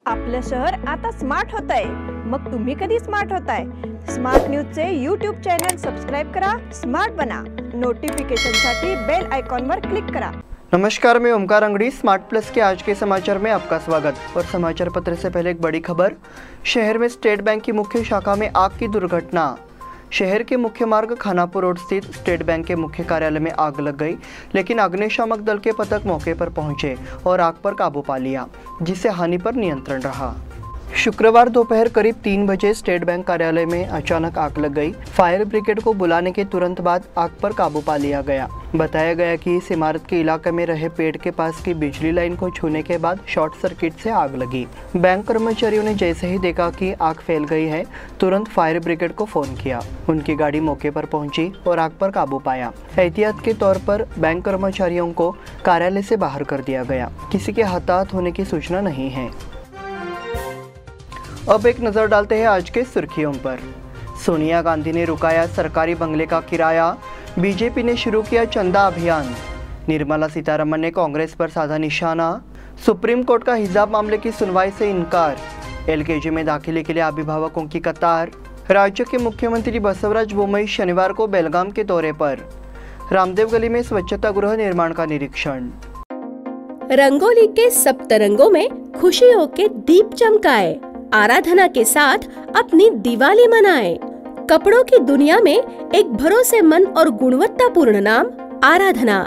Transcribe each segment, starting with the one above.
आपलं शहर आता स्मार्ट होत आहे। मग तुम्ही कधी स्मार्ट होताय? स्मार्ट न्यूजचे यूट्यूब चॅनल सबस्क्राइब करा, स्मार्ट बना। नोटिफिकेशनसाठी बेल आइकॉन पर क्लिक करा। नमस्कार, मैं ओमकार अंगड़ी। स्मार्ट प्लस के आज के समाचार में आपका स्वागत। और समाचार पत्र से पहले एक बड़ी खबर। शहर में स्टेट बैंक की मुख्य शाखा में आग की दुर्घटना। शहर के मुख्य मार्ग खानापुर रोड स्थित स्टेट बैंक के मुख्य कार्यालय में आग लग गई, लेकिन अग्निशामक दल के पथक मौके पर पहुंचे और आग पर काबू पा लिया, जिससे हानि पर नियंत्रण रहा। शुक्रवार दोपहर करीब 3 बजे स्टेट बैंक कार्यालय में अचानक आग लग गई। फायर ब्रिगेड को बुलाने के तुरंत बाद आग पर काबू पा लिया गया। बताया गया कि इस इमारत के इलाके में रहे पेड़ के पास की बिजली लाइन को छूने के बाद शॉर्ट सर्किट से आग लगी। बैंक कर्मचारियों ने जैसे ही देखा कि आग फैल गई है, तुरंत फायर ब्रिगेड को फोन किया। उनकी गाड़ी मौके पर पहुंची और आग पर काबू पाया। एहतियात के तौर पर बैंक कर्मचारियों को कार्यालय से बाहर कर दिया गया। किसी के हताहत होने की सूचना नहीं है। अब एक नजर डालते हैं आज के सुर्खियों पर। सोनिया गांधी ने रुकाया सरकारी बंगले का किराया, बीजेपी ने शुरू किया चंदा अभियान। निर्मला सीतारमण ने कांग्रेस पर साधा निशाना। सुप्रीम कोर्ट का हिजाब मामले की सुनवाई से इनकार। एलकेजी में दाखिले के लिए अभिभावकों की कतार। राज्य के मुख्यमंत्री बसवराज बोम्मई शनिवार को बेलगाम के दौरे पर। रामदेव गली में स्वच्छता गृह निर्माण का निरीक्षण। रंगोली के सप्तरंगों में खुशियों के दीप चमकाए, आराधना के साथ अपनी दिवाली मनाएं। कपड़ों की दुनिया में एक भरोसेमंद और गुणवत्तापूर्ण नाम आराधना।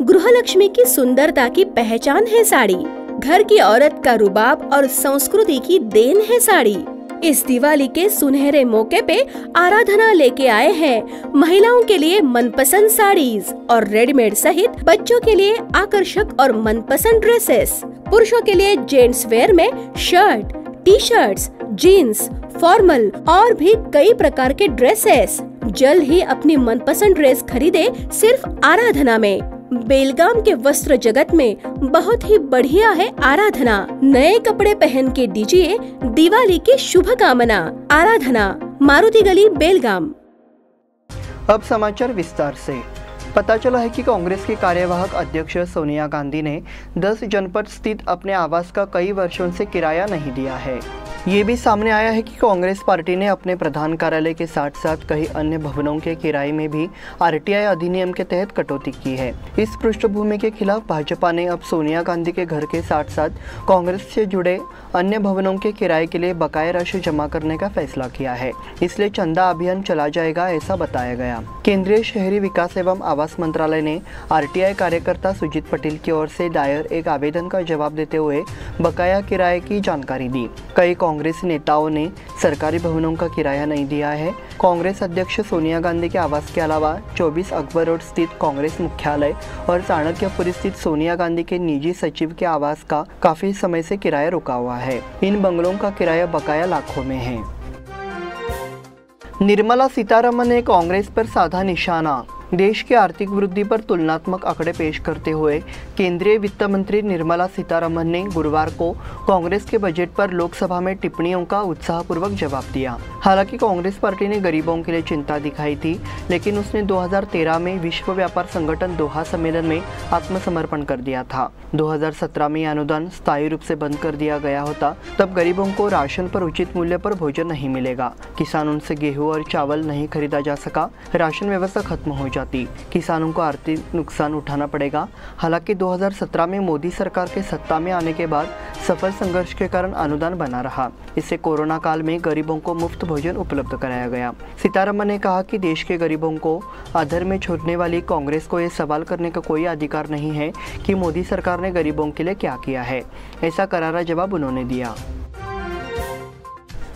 गृहलक्ष्मी की सुंदरता की पहचान है साड़ी। घर की औरत का रुबाब और संस्कृति की देन है साड़ी। इस दिवाली के सुनहरे मौके पे आराधना लेके आए हैं महिलाओं के लिए मनपसंद साड़ीज और रेडीमेड सहित बच्चों के लिए आकर्षक और मनपसंद ड्रेसेस। पुरुषों के लिए जेंट्स वेयर में shirt, T shirts, jeans, formal और भी कई प्रकार के ड्रेसेस। जल्द ही अपनी मनपसंद ड्रेस खरीदे सिर्फ आराधना में। बेलगाम के वस्त्र जगत में बहुत ही बढ़िया है आराधना। नए कपड़े पहन के दीजिए दिवाली की शुभकामना। आराधना, मारुति गली, बेलगाम। अब समाचार विस्तार से। पता चला है कि कांग्रेस की कार्यवाहक अध्यक्ष सोनिया गांधी ने 10 जनपद स्थित अपने आवास का कई वर्षों से किराया नहीं दिया है। ये भी सामने आया है कि कांग्रेस पार्टी ने अपने प्रधान कार्यालय के साथ साथ कई अन्य भवनों के किराए में भी आरटीआई अधिनियम के तहत कटौती की है। इस पृष्ठभूमि के खिलाफ भाजपा ने अब सोनिया गांधी के घर के साथ साथ कांग्रेस से जुड़े अन्य भवनों के किराए के लिए बकाया राशि जमा करने का फैसला किया है। इसलिए चंदा अभियान चला जाएगा, ऐसा बताया गया। केंद्रीय शहरी विकास एवं आवास मंत्रालय ने आरटीआई कार्यकर्ता सुजीत पटेल की ओर से दायर एक आवेदन का जवाब देते हुए बकाया किराए की जानकारी दी। कई कांग्रेस नेताओं ने सरकारी भवनों का किराया नहीं दिया है। कांग्रेस अध्यक्ष सोनिया गांधी के आवास के अलावा 24 अकबर रोड स्थित कांग्रेस मुख्यालय और चाणक्यपुरी स्थित सोनिया गांधी के निजी सचिव के आवास का काफी समय से किराया रुका हुआ है। इन बंगलों का किराया बकाया लाखों में है। निर्मला सीतारमण ने कांग्रेस पर साधा निशाना। देश की आर्थिक वृद्धि पर तुलनात्मक आंकड़े पेश करते हुए केंद्रीय वित्त मंत्री निर्मला सीतारमण ने गुरुवार को कांग्रेस के बजट पर लोकसभा में टिप्पणियों का उत्साहपूर्वक जवाब दिया। हालांकि कांग्रेस पार्टी ने गरीबों के लिए चिंता दिखाई थी, लेकिन उसने 2013 में विश्व व्यापार संगठन दोहा सम्मेलन में आत्मसमर्पण कर दिया था। 2017 में अनुदान स्थायी रूप से बंद कर दिया गया होता, तब गरीबों को राशन पर उचित मूल्य पर भोजन नहीं मिलेगा। किसानों से गेहूं और चावल नहीं खरीदा जा सका, राशन व्यवस्था खत्म हो जाती, किसानों को आर्थिक नुकसान उठाना पड़ेगा। हालांकि 2017 में मोदी सरकार के सत्ता में आने के बाद सफल संघर्ष के कारण अनुदान बना रहा। इससे कोरोना काल में गरीबों को मुफ्त भोजन उपलब्ध कराया गया। सीतारमण ने कहा कि देश के गरीबों को अधर में छोड़ने वाली कांग्रेस को यह सवाल करने का कोई अधिकार नहीं है कि मोदी सरकार ने गरीबों के लिए क्या किया है। ऐसा करारा जवाब उन्होंने दिया।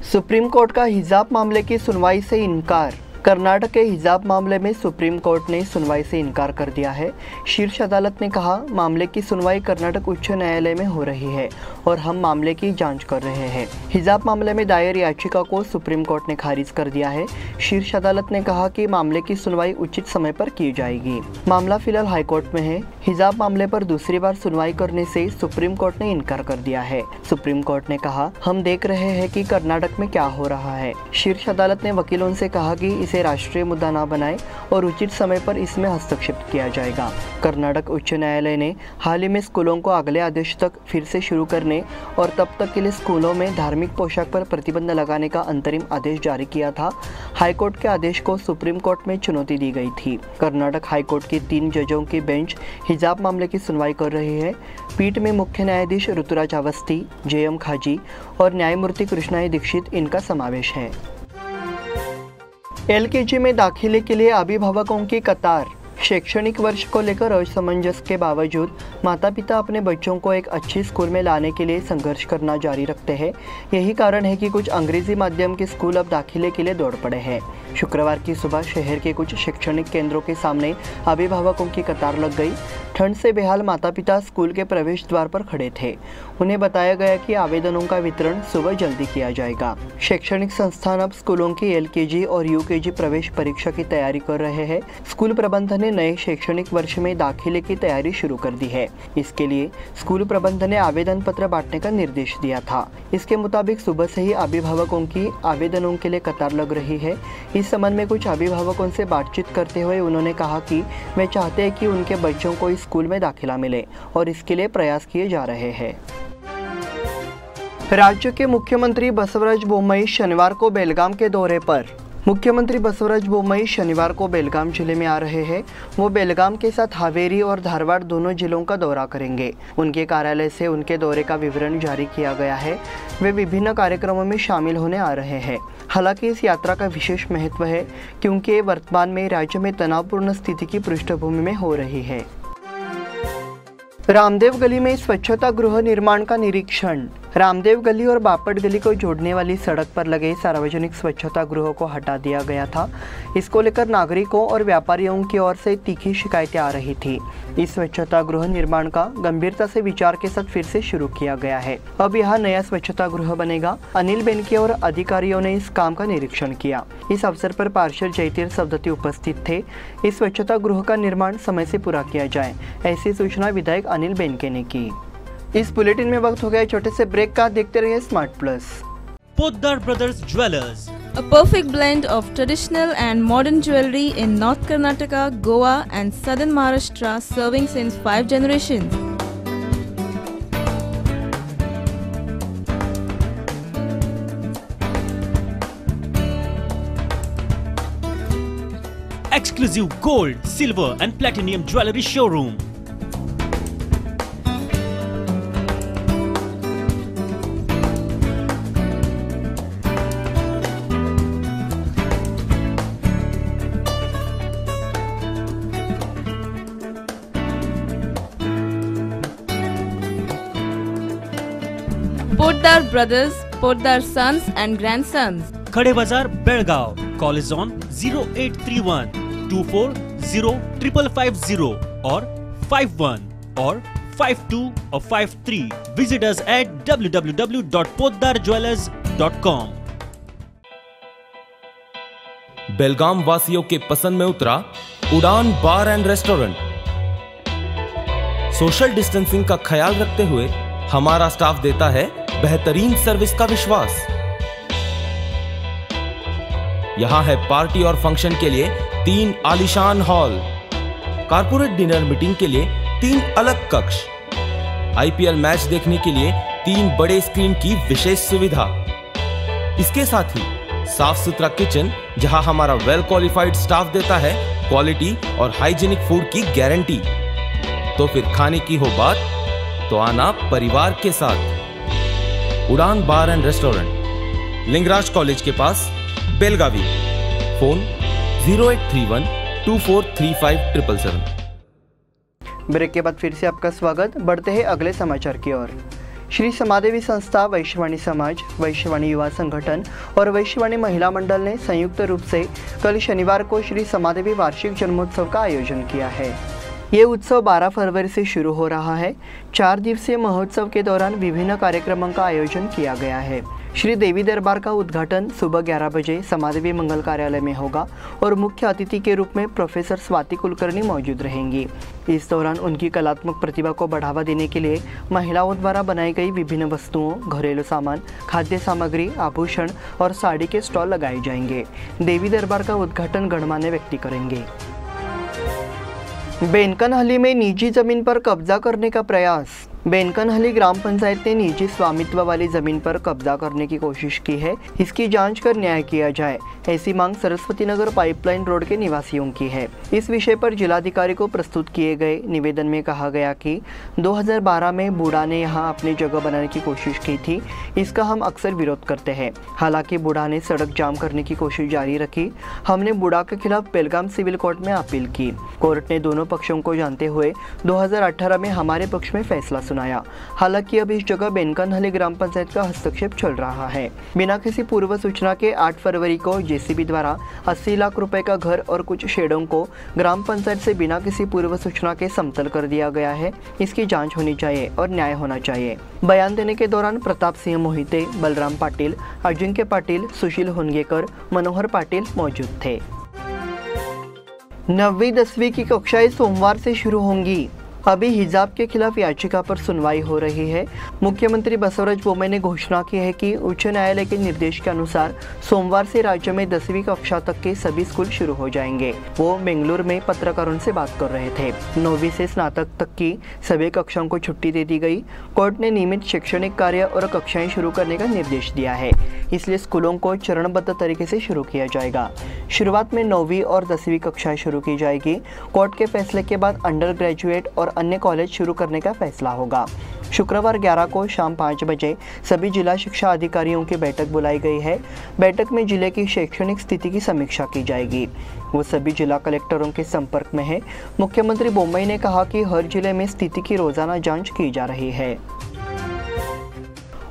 सुप्रीम कोर्ट का हिजाब मामले की सुनवाई से इनकार। कर्नाटक के हिजाब मामले में सुप्रीम कोर्ट ने सुनवाई से इनकार कर दिया है। शीर्ष अदालत ने कहा, मामले की सुनवाई कर्नाटक उच्च न्यायालय में हो रही है और हम मामले की जांच कर रहे हैं। हिजाब मामले में दायर याचिका को सुप्रीम कोर्ट ने खारिज कर दिया है। शीर्ष अदालत ने कहा कि मामले की सुनवाई उचित समय पर की जाएगी। मामला फिलहाल हाईकोर्ट में है। हिजाब मामले पर दूसरी बार सुनवाई करने से सुप्रीम कोर्ट ने इनकार कर दिया है। सुप्रीम कोर्ट ने कहा, हम देख रहे हैं कि कर्नाटक में क्या हो रहा है। शीर्ष अदालत ने वकीलों से कहा कि इस इसे राष्ट्रीय मुद्दा न बनाए और उचित समय पर इसमें हस्तक्षेप किया जाएगा। कर्नाटक उच्च न्यायालय ने हाल ही में स्कूलों को अगले आदेश तक फिर से शुरू करने और तब तक के लिए स्कूलों में धार्मिक पोशाक पर प्रतिबंध लगाने का अंतरिम आदेश जारी किया था। हाईकोर्ट के आदेश को सुप्रीम कोर्ट में चुनौती दी गई थी। कर्नाटक हाईकोर्ट की 3 जजों की बेंच हिजाब मामले की सुनवाई कर रही है। पीठ में मुख्य न्यायाधीश ऋतुराज अवस्थी, JM खाजी और न्यायमूर्ति कृष्णाई दीक्षित इनका समावेश है। LKG में दाखिले के लिए अभिभावकों की कतार। शैक्षणिक वर्ष को लेकर असमंजस के बावजूद माता पिता अपने बच्चों को एक अच्छी स्कूल में लाने के लिए संघर्ष करना जारी रखते हैं। यही कारण है कि कुछ अंग्रेजी माध्यम के स्कूल अब दाखिले के लिए दौड़ पड़े हैं। शुक्रवार की सुबह शहर के कुछ शैक्षणिक केंद्रों के सामने अभिभावकों की कतार लग गई। ठंड से बेहाल माता पिता स्कूल के प्रवेश द्वार पर खड़े थे। उन्हें बताया गया कि आवेदनों का वितरण सुबह जल्दी किया जाएगा। शैक्षणिक संस्थान अब स्कूलों की LKG और UKG प्रवेश परीक्षा की तैयारी कर रहे हैं। स्कूल प्रबंधन ने नए शैक्षणिक वर्ष में दाखिले की तैयारी शुरू कर दी है। इसके लिए स्कूल प्रबंधन ने आवेदन पत्र बांटने का निर्देश दिया था। इसके मुताबिक सुबह से ही अभिभावकों की आवेदनों के लिए कतार लग रही है। इस संबंध में कुछ अभिभावकों से बातचीत करते हुए उन्होंने कहा कि वे चाहते हैं कि उनके बच्चों को इस स्कूल में दाखिला मिले और इसके लिए प्रयास किए जा रहे हैं। राज्य के मुख्यमंत्री बसवराज बोम्मई शनिवार को बेलगाम के दौरे पर। मुख्यमंत्री बसवराज बोम्मई शनिवार को बेलगाम जिले में आ रहे हैं। वो बेलगाम के साथ हावेरी और धारवाड़ दोनों जिलों का दौरा करेंगे। उनके कार्यालय से उनके दौरे का विवरण जारी किया गया है। वे विभिन्न कार्यक्रमों में शामिल होने आ रहे हैं। हालांकि इस यात्रा का विशेष महत्व है क्योंकि ये वर्तमान में राज्य में तनावपूर्ण स्थिति की पृष्ठभूमि में हो रही है। रामदेव गली में स्वच्छता गृह निर्माण का निरीक्षण। रामदेव गली और बापट गली को जोड़ने वाली सड़क पर लगे सार्वजनिक स्वच्छता गृहों को हटा दिया गया था। इसको लेकर नागरिकों और व्यापारियों की ओर से तीखी शिकायतें आ रही थी। इस स्वच्छता गृह निर्माण का गंभीरता से विचार के साथ फिर से शुरू किया गया है। अब यहाँ नया स्वच्छता गृह बनेगा। अनिल बेनके और अधिकारियों ने इस काम का निरीक्षण किया। इस अवसर पर पार्षद जयतीर सवदत्ती उपस्थित थे। इस स्वच्छता गृह का निर्माण समय से पूरा किया जाए, ऐसी सूचना विधायक अनिल बेनके ने की। इस बुलेटिन में वक्त हो गया छोटे से ब्रेक का। देखते रहिए smart plus. Poddar brothers jewellers, a perfect blend of traditional and modern jewelry in North Karnataka, Goa and Southern Maharashtra, serving since 5 generations. exclusive gold, silver and platinum jewelry showroom. Poddar Brothers, Poddar Sons and Grandsons. Khade Bazar, Belgaum. Call is on 0831 240 550 or 51 or 52 or 53. Visit us at www.poddarjewelers.com. बेलगाम वासियों के पसंद में उतरा उड़ान बार and restaurant. Social distancing का ख्याल रखते हुए हमारा स्टाफ देता है बेहतरीन सर्विस का विश्वास। यहां है पार्टी और फंक्शन के लिए 3 आलीशान हॉल, कारपोरेट डिनर मीटिंग के लिए 3 अलग कक्ष, IPL मैच देखने के लिए 3 बड़े स्क्रीन की विशेष सुविधा। इसके साथ ही साफ सुथरा किचन जहां हमारा वेल क्वालिफाइड स्टाफ देता है क्वालिटी और हाइजीनिक फूड की गारंटी। तो फिर खाने की हो बात तो आना परिवार के साथ। उड़ान बार एंड रेस्टोरेंट, लिंगराज कॉलेज के पास, बेलगावी। फोन 0831 2435 ब्रेक के बाद फिर से आपका स्वागत। बढ़ते हैं अगले समाचार की ओर। श्री समादेवी संस्था, वैश्यवाणी समाज, वैश्यवाणी युवा संगठन और वैश्यवाणी महिला मंडल ने संयुक्त रूप से कल शनिवार को श्री समादेवी वार्षिक जन्मोत्सव का आयोजन किया है। ये उत्सव 12 फरवरी से शुरू हो रहा है। 4 दिवसीय महोत्सव के दौरान विभिन्न कार्यक्रमों का आयोजन किया गया है। श्री देवी दरबार का उद्घाटन सुबह 11 बजे समादेवी मंगल कार्यालय में होगा और मुख्य अतिथि के रूप में प्रोफेसर स्वाति कुलकर्णी मौजूद रहेंगी। इस दौरान उनकी कलात्मक प्रतिभा को बढ़ावा देने के लिए महिलाओं द्वारा बनाई गई विभिन्न वस्तुओं, घरेलू सामान, खाद्य सामग्री, आभूषण और साड़ी के स्टॉल लगाए जाएंगे। देवी दरबार का उद्घाटन गणमान्य व्यक्ति करेंगे। बेनकनहली में निजी जमीन पर कब्जा करने का प्रयास। बेनकनहली ग्राम पंचायत ने निजी स्वामित्व वाली जमीन पर कब्जा करने की कोशिश की है। इसकी जांच कर न्याय किया जाए, ऐसी मांग सरस्वती नगर पाइपलाइन रोड के निवासियों की है। इस विषय पर जिलाधिकारी को प्रस्तुत किए गए निवेदन में कहा गया कि 2012 में बूढ़ा ने यहां अपनी जगह बनाने की कोशिश की थी। इसका हम अक्सर विरोध करते हैं। हालांकि बूढ़ा ने सड़क जाम करने की कोशिश जारी रखी। हमने बूढ़ा के खिलाफ बेलगाम सिविल कोर्ट में अपील की। कोर्ट ने दोनों पक्षों को जानते हुए 2018 में हमारे पक्ष में फैसला सुनाया। हालांकि अब इस जगह बेनकनहली ग्राम पंचायत का हस्तक्षेप चल रहा है। बिना किसी पूर्व सूचना के 8 फरवरी को जेसीबी द्वारा 80 लाख रुपए का घर और कुछ शेडों को ग्राम पंचायत से बिना किसी पूर्व सूचना के समतल कर दिया गया है। इसकी जांच होनी चाहिए और न्याय होना चाहिए। बयान देने के दौरान प्रताप सिंह मोहिते, बलराम पाटिल, अजिंक्य पाटिल, सुशील होनगेकर, मनोहर पाटिल मौजूद थे। 9वीं 10वीं की कक्षाएं सोमवार से शुरू होंगी। अभी हिजाब के खिलाफ याचिका पर सुनवाई हो रही है। मुख्यमंत्री बसवराज बोम्मई ने घोषणा की है कि उच्च न्यायालय के निर्देश के अनुसार सोमवार से राज्य में 10वीं कक्षा तक के सभी स्कूल शुरू हो जाएंगे। वो बेंगलुरु में पत्रकारों से बात कर रहे थे। 9वीं से स्नातक तक की सभी कक्षाओं को छुट्टी दे दी गई। कोर्ट ने नियमित शैक्षणिक कार्य और कक्षाएं शुरू करने का निर्देश दिया है, इसलिए स्कूलों को चरणबद्ध तरीके से शुरू किया जाएगा। शुरुआत में 9वीं और 10वीं कक्षाएं शुरू की जाएगी। कोर्ट के फैसले के बाद अंडर ग्रेजुएट और अन्य कॉलेज शुरू करने का फैसला होगा। शुक्रवार 11 को शाम 5 बजे सभी जिला शिक्षा अधिकारियों की बैठक बुलाई गई है। बैठक में जिले की शैक्षणिक स्थिति की समीक्षा की जाएगी। वो सभी जिला कलेक्टरों के संपर्क में है। मुख्यमंत्री बोम्मई ने कहा कि हर जिले में स्थिति की रोजाना जांच की जा रही है।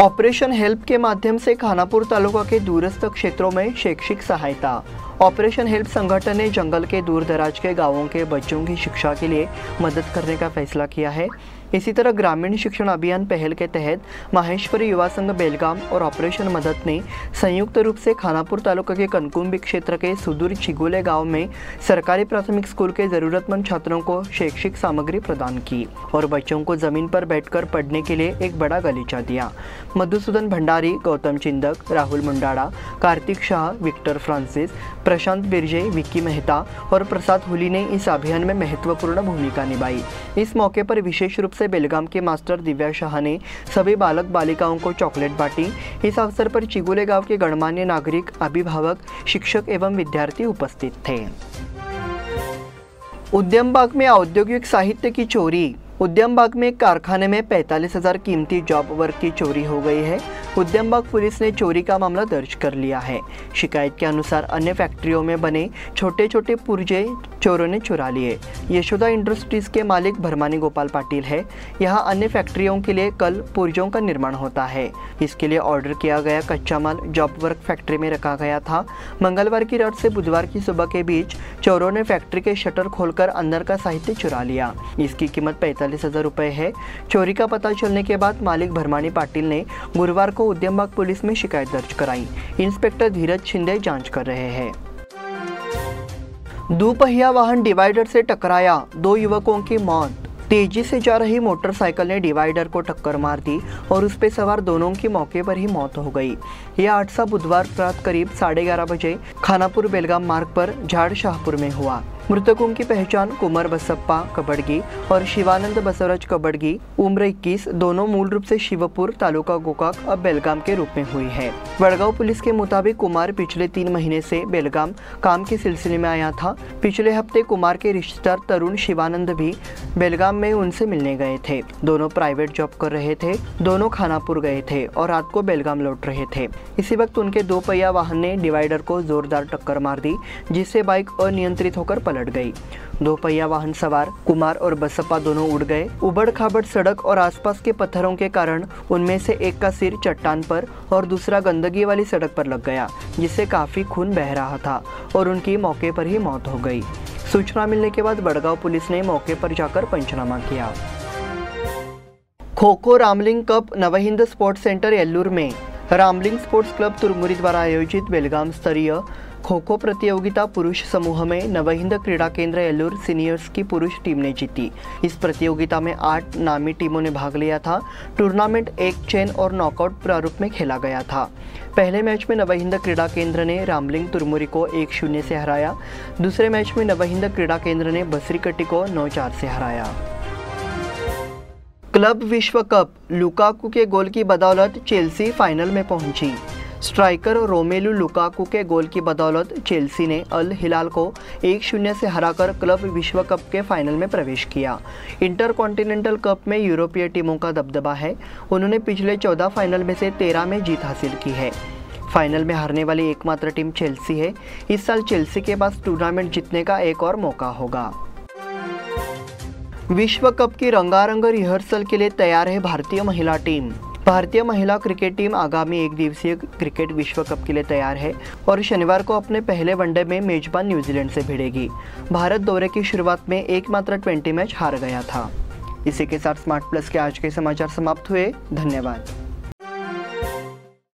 ऑपरेशन हेल्प के माध्यम से खानापुर तालुका के दूरस्थ क्षेत्रों में शैक्षिक सहायता। ऑपरेशन हेल्प संगठन ने जंगल के दूर दराज के गांवों के बच्चों की शिक्षा के लिए मदद करने का फैसला किया है। इसी तरह ग्रामीण शिक्षण अभियान पहल के तहत माहेश्वरी युवा संघ बेलगाम और ऑपरेशन मदद ने संयुक्त रूप से खानापुर तालुका के कनकुंबी क्षेत्र के सुदूर चिगुले गांव में सरकारी प्राथमिक स्कूल के जरूरतमंद छात्रों को शैक्षिक सामग्री प्रदान की और बच्चों को जमीन पर बैठकर पढ़ने के लिए एक बड़ा गलीचा दिया। मधुसूदन भंडारी, गौतम चिंदक, राहुल मुंडाड़ा, कार्तिक शाह, विक्टर फ्रांसिस, प्रशांत बिरजे, विक्की मेहता और प्रसाद हुली ने इस अभियान में महत्वपूर्ण भूमिका निभाई। इस मौके पर विशेष रूप से बेलगाम के मास्टर दिव्या शाह ने सभी बालक बालिकाओं को चॉकलेट बांटी। इस अवसर पर चिगुले गांव के गणमान्य नागरिक, अभिभावक, शिक्षक एवं विद्यार्थी उपस्थित थे। उद्यम बाग में औद्योगिक साहित्य की चोरी। उद्यम बाग में एक कारखाने में 45,000 कीमती जॉब वर्क की चोरी हो गई है। उद्यम बाग पुलिस ने चोरी का मामला दर्ज कर लिया है। शिकायत के अनुसार अन्य फैक्ट्रियों में बने छोटे छोटे पुर्जे चोरों ने चुरा लिए। यशोदा इंडस्ट्रीज के मालिक भरमानी गोपाल पाटिल है। यहाँ अन्य फैक्ट्रियों के लिए कल पुर्जों का निर्माण होता है। इसके लिए ऑर्डर किया गया कच्चा माल जॉब वर्क फैक्ट्री में रखा गया था। मंगलवार की रात से बुधवार की सुबह के बीच चोरों ने फैक्ट्री के शटर खोलकर अंदर का साहित्य चुरा लिया। इसकी कीमत 45,000 रुपये है। चोरी का पता चलने के बाद मालिक भरमानी पाटिल ने गुरुवार को उद्यम बाग पुलिस में शिकायत दर्ज कराई। इंस्पेक्टर धीरज शिंदे जांच कर रहे हैं। दोपहिया वाहन डिवाइडर से टकराया, 2 युवकों की मौत। तेजी से जा रही मोटरसाइकिल ने डिवाइडर को टक्कर मार दी और उस पर सवार दोनों की मौके पर ही मौत हो गई। यह हादसा बुधवार रात करीब 11:30 बजे खानापुर बेलगाम मार्ग पर झाड़ शाहपुर में हुआ। मृतकों की पहचान कुमार बसप्पा कबड़गी और शिवानंद बसवराज कबड़गी, उम्र 21, दोनों मूल रूप से शिवपुर, तालुका गोकाक, अब बेलगाम के रूप में हुई है। वडगांव पुलिस के मुताबिक कुमार पिछले 3 महीने से बेलगाम काम के सिलसिले में आया था। पिछले हफ्ते कुमार के रिश्तेदार तरुण शिवानंद भी बेलगाम में उनसे मिलने गए थे। दोनों प्राइवेट जॉब कर रहे थे। दोनों खानापुर गए थे और रात को बेलगाम लौट रहे थे। इसी वक्त उनके 2 पहिया वाहन ने डिवाइडर को जोरदार टक्कर मार दी, जिससे बाइक अनियंत्रित होकर पलट गई। 2 पहिया वाहन सवार कुमार और बसप्पा दोनों उड़ गए। उबड़ खाबड़ सड़क और आसपास के पत्थरों के कारण उनमें से एक का सिर चट्टान पर और दूसरा गंदगी वाली सड़क पर लग गया, जिससे काफी खून बह रहा था और उनकी मौके पर ही मौत हो गई। सूचना मिलने के बाद बड़गांव पुलिस ने मौके पर जाकर पंचनामा किया। Kho kho Ramling cup Navhind sports centre Yellur में रामलिंग स्पोर्ट्स क्लब तुरमुरी द्वारा आयोजित बेलगाम स्तरीय खो खो प्रतियोगिता पुरुष समूह में नवहिंद क्रीड़ा केंद्र येल्लूर सीनियर्स की पुरुष टीम ने जीती। इस प्रतियोगिता में 8 नामी टीमों ने भाग लिया था। टूर्नामेंट एक चेन और नॉकआउट प्रारूप में खेला गया था। पहले मैच में नवहिंद क्रीड़ा केंद्र ने रामलिंग तुरमुरी को 1-0 से हराया। दूसरे मैच में नवहिंद क्रीड़ा केंद्र ने बसरीकट्टी को 9-4 से हराया। क्लब विश्व कप लुकाकू के गोल की बदौलत चेल्सी फाइनल में पहुंची। स्ट्राइकर रोमेलू लुकाकू के गोल की बदौलत चेल्सी ने अल हिलाल को 1-0 से हराकर क्लब विश्व कप के फाइनल में प्रवेश किया। इंटरकॉन्टिनेंटल कप में यूरोपीय टीमों का दबदबा है। उन्होंने पिछले 14 फाइनल में से 13 में जीत हासिल की है। फाइनल में हारने वाली एकमात्र टीम चेल्सी है। इस साल चेल्सी के पास टूर्नामेंट जीतने का एक और मौका होगा। विश्व कप की रंगारंग रिहर्सल के लिए तैयार है भारतीय महिला टीम। भारतीय महिला क्रिकेट टीम आगामी एक दिवसीय क्रिकेट विश्व कप के लिए तैयार है और शनिवार को अपने पहले वनडे में मेजबान न्यूजीलैंड से भिड़ेगी। भारत दौरे की शुरुआत में एकमात्र 20 मैच हार गया था। इसी के साथ स्मार्ट प्लस के आज के समाचार समाप्त हुए। धन्यवाद।